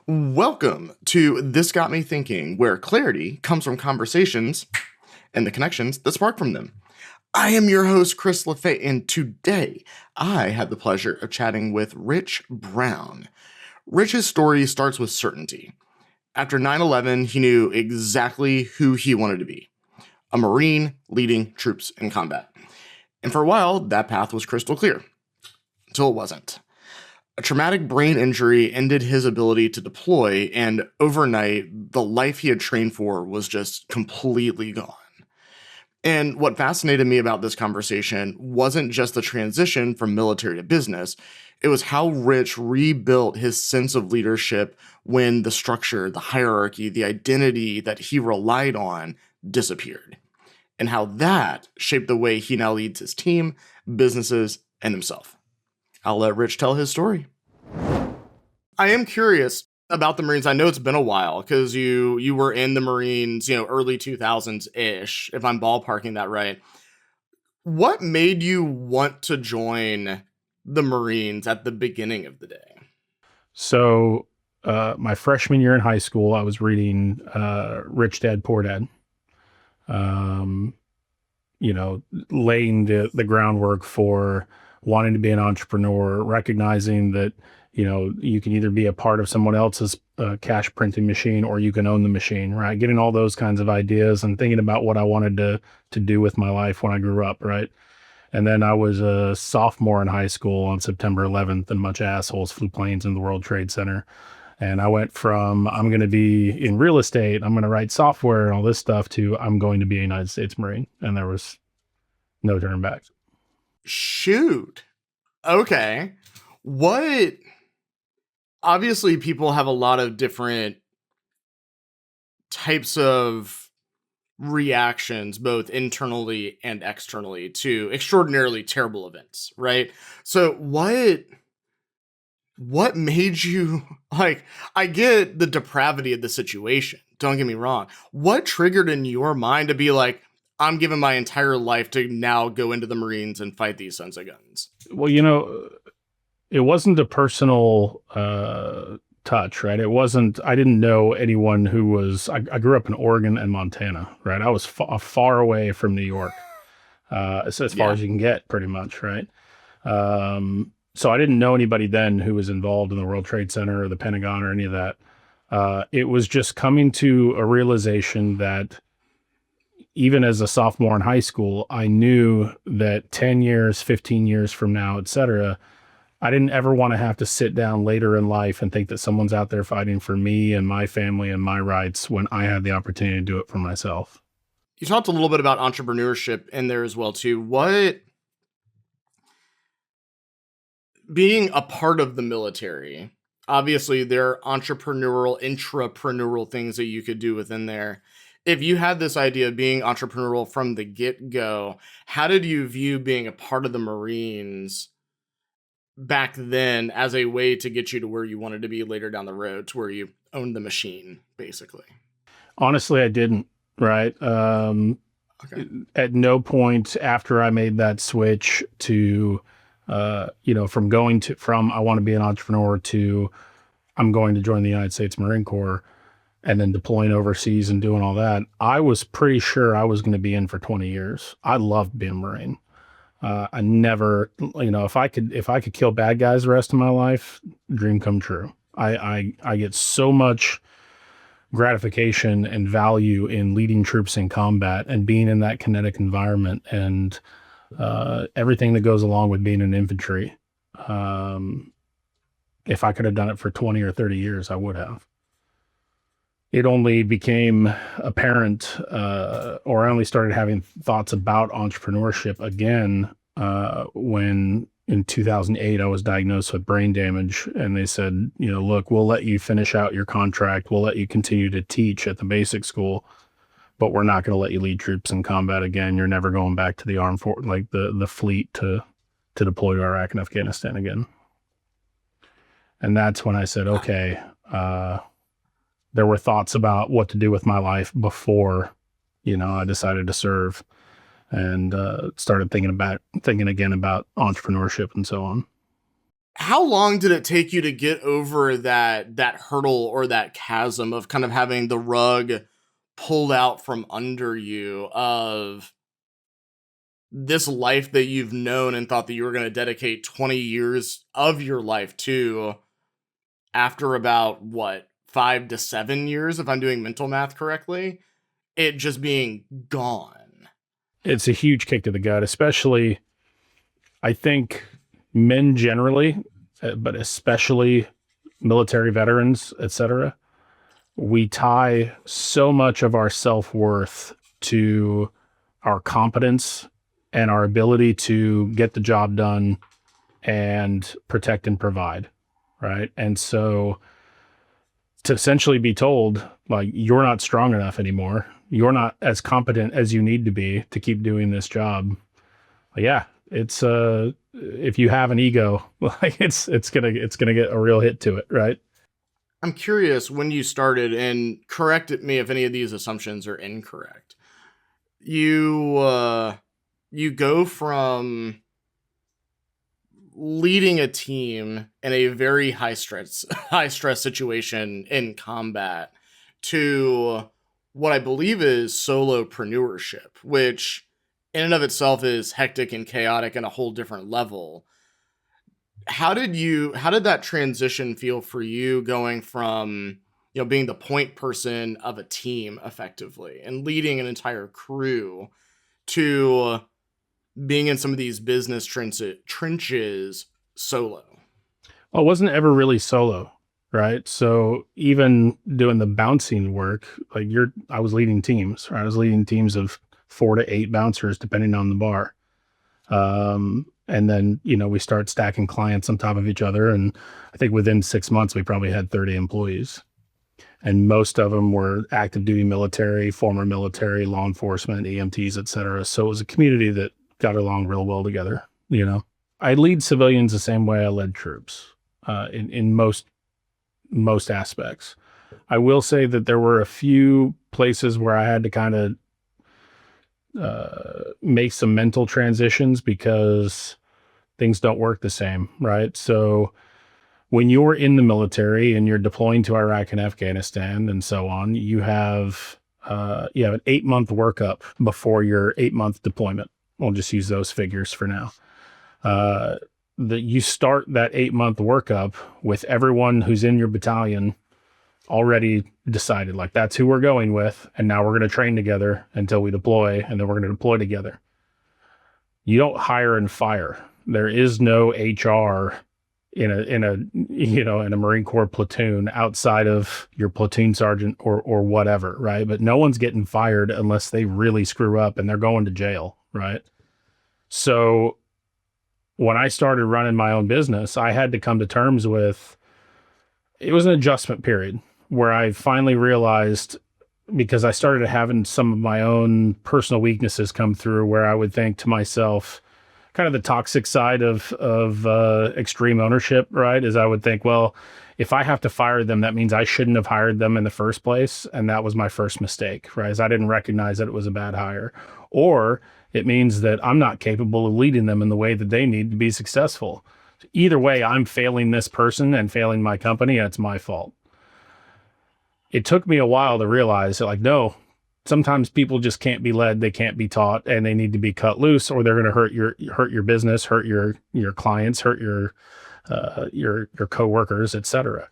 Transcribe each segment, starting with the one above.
Welcome to This Got Me Thinking, where clarity comes from conversations and the connections that spark from them. I am your host, Chris LaFay, and today I had the pleasure of chatting with Rich Brown. Rich's story starts with certainty. After 9/11, he knew exactly who he wanted to be, a Marine leading troops in combat. And for a while, that path was crystal clear, until it wasn't. A traumatic brain injury ended his ability to deploy, and overnight, the life he had trained for was just completely gone. And what fascinated me about this conversation wasn't just the transition from military to business, it was how Rich rebuilt his sense of leadership when the structure, the hierarchy, the identity that he relied on disappeared, and how that shaped the way he now leads his team, businesses, and himself. I'll let Rich tell his story. I am curious about the Marines. I know it's been a while because you were in the Marines, early 2000s-ish, if I'm ballparking that right. What made you want to join the Marines at the beginning of the day? So, my freshman year in high school, I was reading Rich Dad, Poor Dad. Laying the groundwork for wanting to be an entrepreneur, recognizing that, you can either be a part of someone else's cash printing machine or you can own the machine, right? Getting all those kinds of ideas and thinking about what I wanted to do with my life when I grew up, right? And then I was a sophomore in high school on September 11th, and a bunch of assholes flew planes in the World Trade Center. And I went from, I'm going to be in real estate, I'm going to write software and all this stuff, to I'm going to be a United States Marine. And there was no turning back. Shoot. Okay. What? Obviously, people have a lot of different types of reactions, both internally and externally, to extraordinarily terrible events, right? So what made you, I get the depravity of the situation, don't get me wrong. What triggered in your mind to be like, I'm giving my entire life to now go into the Marines and fight these sons of guns? Well, it wasn't a personal touch, right? I didn't know anyone who was, I grew up in Oregon and Montana, right? I was far away from New York, as far as you can get, pretty much, right? So I didn't know anybody then who was involved in the World Trade Center or the Pentagon or any of that. It was just coming to a realization that even as a sophomore in high school, I knew that 10 years, 15 years from now, et cetera, I didn't ever want to have to sit down later in life and think that someone's out there fighting for me and my family and my rights when I had the opportunity to do it for myself. You talked a little bit about entrepreneurship in there as well, too. What, being a part of the military, obviously there are entrepreneurial, intrapreneurial things that you could do within there. If you had this idea of being entrepreneurial from the get-go, how did you view being a part of the Marines back then as a way to get you to where you wanted to be later down the road, to where you owned the machine, basically? Honestly, I didn't, right? Okay. At no point after I made that switch to, from I want to be an entrepreneur to I'm going to join the United States Marine Corps and then deploying overseas and doing all that, I was pretty sure I was going to be in for 20 years. I loved being a Marine. I never, if I could kill bad guys the rest of my life, dream come true. I get so much gratification and value in leading troops in combat and being in that kinetic environment and everything that goes along with being in infantry. If I could have done it for 20 or 30 years, I would have. It only became apparent, or I only started having thoughts about entrepreneurship again when in 2008 I was diagnosed with brain damage, and they said, look, we'll let you finish out your contract, we'll let you continue to teach at the basic school, but we're not going to let you lead troops in combat again. You're never going back to the armed force, like the fleet, to deploy to Iraq and Afghanistan again. And that's when I said, okay. There were thoughts about what to do with my life before, I decided to serve, and started thinking again about entrepreneurship and so on. How long did it take you to get over that hurdle or that chasm of kind of having the rug pulled out from under you of this life that you've known and thought that you were going to dedicate 20 years of your life to after about what 5 to 7 years if I'm doing mental math correctly, it just being gone. It's a huge kick to the gut, especially, I think, men generally, but especially military veterans, etc. We tie so much of our self-worth to our competence and our ability to get the job done and protect and provide, right? And so to essentially be told, like, you're not strong enough anymore, you're not as competent as you need to be to keep doing this job. Yeah, it's if you have an ego, like it's gonna get a real hit to it, right? I'm curious when you started, and correct me if any of these assumptions are incorrect. You go from leading a team in a very high stress situation in combat to what I believe is solopreneurship, which in and of itself is hectic and chaotic and a whole different level. How did that transition feel for you going from, being the point person of a team effectively and leading an entire crew to being in some of these business trenches solo? Well, it wasn't ever really solo, right? So even doing the bouncing work, like I was leading teams, right? I was leading teams of 4 to 8 bouncers, depending on the bar. And then, we start stacking clients on top of each other. And I think within 6 months, we probably had 30 employees. And most of them were active duty military, former military, law enforcement, EMTs, et cetera. So it was a community that got along real well together. I lead civilians the same way I led troops, in most aspects. I will say that there were a few places where I had to kind of make some mental transitions because things don't work the same, right? So when you're in the military and you're deploying to Iraq and Afghanistan and so on, you have an 8-month workup before your 8-month deployment. We'll just use those figures for now. That you start that 8-month workup with everyone who's in your battalion already decided, like, that's who we're going with, and now we're going to train together until we deploy, and then we're going to deploy together. You don't hire and fire. There is no HR in a Marine Corps platoon outside of your platoon sergeant or whatever, right? But no one's getting fired unless they really screw up and they're going to jail, right? So when I started running my own business, I had to come to terms with, it was an adjustment period where I finally realized, because I started having some of my own personal weaknesses come through, where I would think to myself, kind of the toxic side of extreme ownership, right? Is I would think, well, if I have to fire them, that means I shouldn't have hired them in the first place. And that was my first mistake, right? Is I didn't recognize that it was a bad hire. Or it means that I'm not capable of leading them in the way that they need to be successful. Either way, I'm failing this person and failing my company, and it's my fault. It took me a while to realize that, like, no, sometimes people just can't be led, they can't be taught, and they need to be cut loose, or they're going to hurt your business, hurt your clients, hurt your coworkers, etc.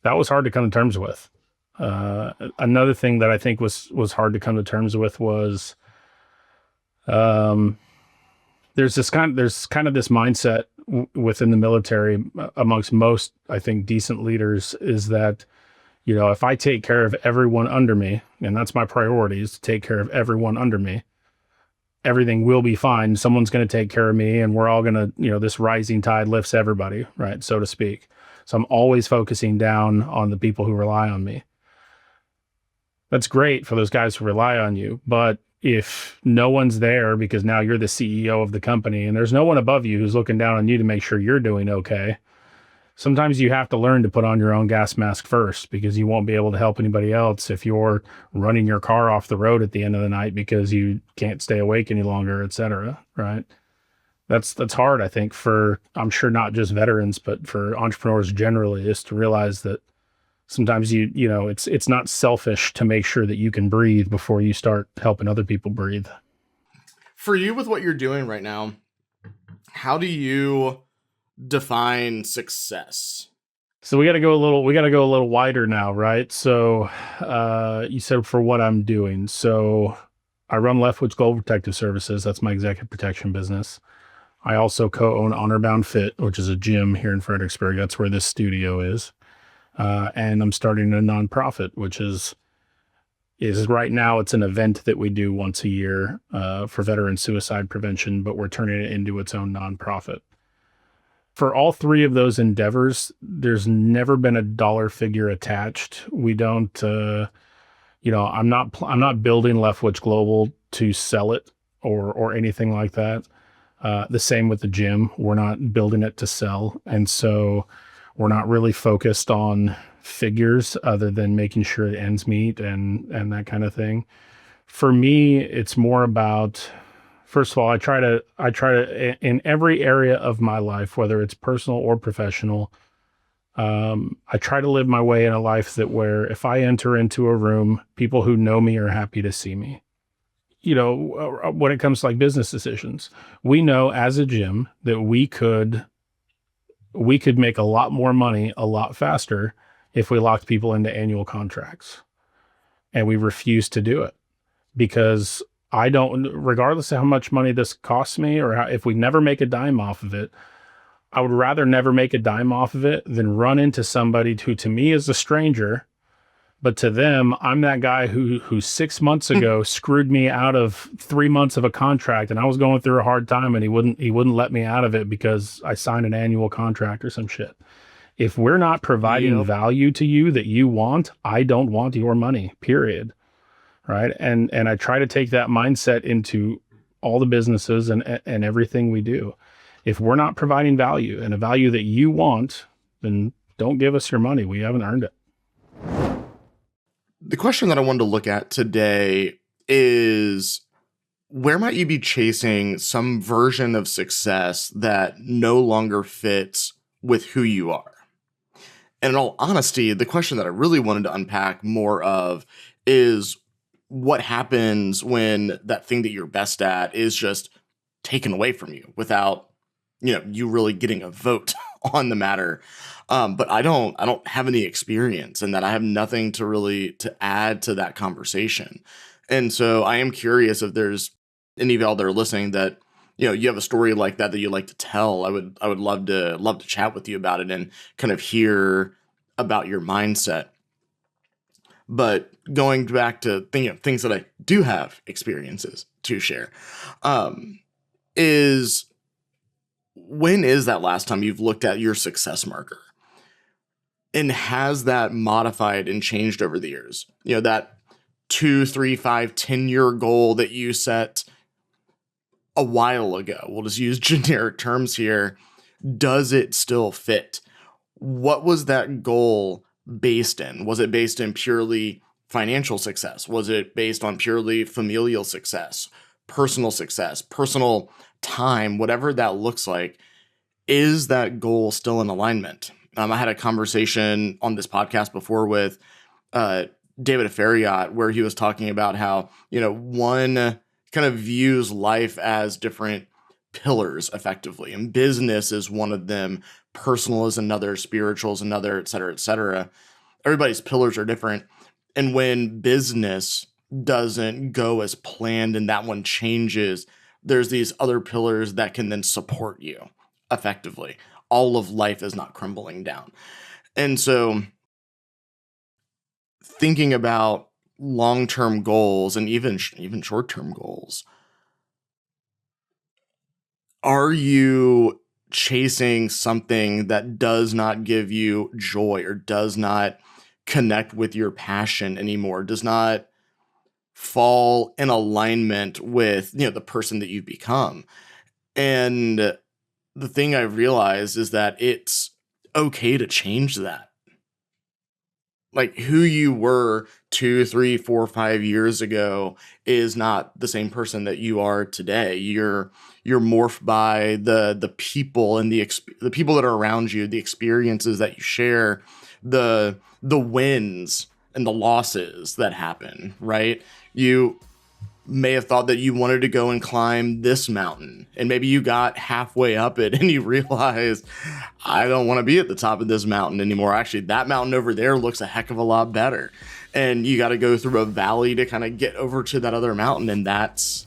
That was hard to come to terms with. Another thing that I think was hard to come to terms with was, there's kind of this mindset within the military amongst most, I think, decent leaders, is that, if I take care of everyone under me, and that's my priority, is to take care of everyone under me, everything will be fine. Someone's going to take care of me, and we're all going to, this rising tide lifts everybody, right? So to speak. So I'm always focusing down on the people who rely on me. That's great for those guys who rely on you. But if no one's there, because now you're the CEO of the company and there's no one above you who's looking down on you to make sure you're doing okay, sometimes you have to learn to put on your own gas mask first, because you won't be able to help anybody else if you're running your car off the road at the end of the night because you can't stay awake any longer, et cetera, right? That's hard, I think, for I'm sure not just veterans, but for entrepreneurs generally, is to realize that sometimes it's not selfish to make sure that you can breathe before you start helping other people breathe. For you, with what you're doing right now, how do you define success? So we got to go a little wider now, right? So you said for what I'm doing. So I run Leftwich Global Protective Services. That's my executive protection business. I also co-own Honorbound Fit, which is a gym here in Fredericksburg. That's where this studio is. And I'm starting a nonprofit, which is right now it's an event that we do once a year for veteran suicide prevention, but we're turning it into its own nonprofit. For all three of those endeavors, there's never been a dollar figure attached. We don't, I'm not building Leftwich Global to sell it or anything like that. The same with the gym. We're not building it to sell. And so we're not really focused on figures other than making sure it ends meet and that kind of thing. For me, it's more about, first of all, I try to in every area of my life, whether it's personal or professional, I try to live my way in a life that where if I enter into a room, people who know me are happy to see me. When it comes to like business decisions, we know as a gym that we could make a lot more money a lot faster if we locked people into annual contracts. And we refuse to do it because I don't, regardless of how much money this costs me or if we never make a dime off of it, I would rather never make a dime off of it than run into somebody who to me is a stranger, but to them, I'm that guy who 6 months ago screwed me out of 3 months of a contract, and I was going through a hard time, and he wouldn't let me out of it because I signed an annual contract or some shit. If we're not providing Yep. value to you that you want, I don't want your money. Period. Right? And I try to take that mindset into all the businesses and everything we do. If we're not providing value and a value that you want, then don't give us your money. We haven't earned it. The question that I wanted to look at today is, where might you be chasing some version of success that no longer fits with who you are? And in all honesty, the question that I really wanted to unpack more of is, what happens when that thing that you're best at is just taken away from you without, you really getting a vote on the matter. But I don't have any experience in that. I have nothing to add to that conversation. And so I am curious if there's any of y'all that are listening that, you have a story like that you like to tell. I would love to chat with you about it and kind of hear about your mindset. But going back to things that I do have experiences to share, is, when is that last time you've looked at your success marker? And has that modified and changed over the years? That 2, 3, 5, 10-year goal that you set a while ago. We'll just use generic terms here. Does it still fit? What was that goal based in? Was it based in purely financial success? Was it based on purely familial success, personal time, whatever that looks like? Is that goal still in alignment? I had a conversation on this podcast before with David Afariot, where he was talking about how, one kind of views life as different pillars effectively, and business is one of them, personal is another, spiritual is another, et cetera, et cetera. Everybody's pillars are different. And when business doesn't go as planned and that one changes, there's these other pillars that can then support you effectively. All of life is not crumbling down. And so thinking about long-term goals and even short-term goals, are you chasing something that does not give you joy or does not connect with your passion anymore, does not fall in alignment with, the person that you've become? And the thing I've realized is that it's okay to change that. like who you were 2, 3, 4, 5 years ago is not the same person that you are today. You're morphed by the people and the people that are around you, the experiences that you share, the wins and the losses that happen, right? You may have thought that you wanted to go and climb this mountain, and maybe you got halfway up it and you realized, I don't want to be at the top of this mountain anymore. Actually, that mountain over there looks a heck of a lot better. And you got to go through a valley to kind of get over to that other mountain, and that's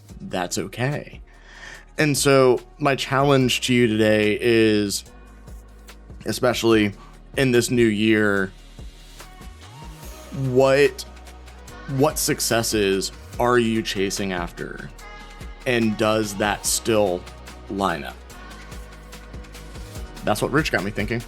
okay. And so my challenge to you today is, especially in this new year, what successes are you chasing after? And does that still line up? That's what Rich got me thinking.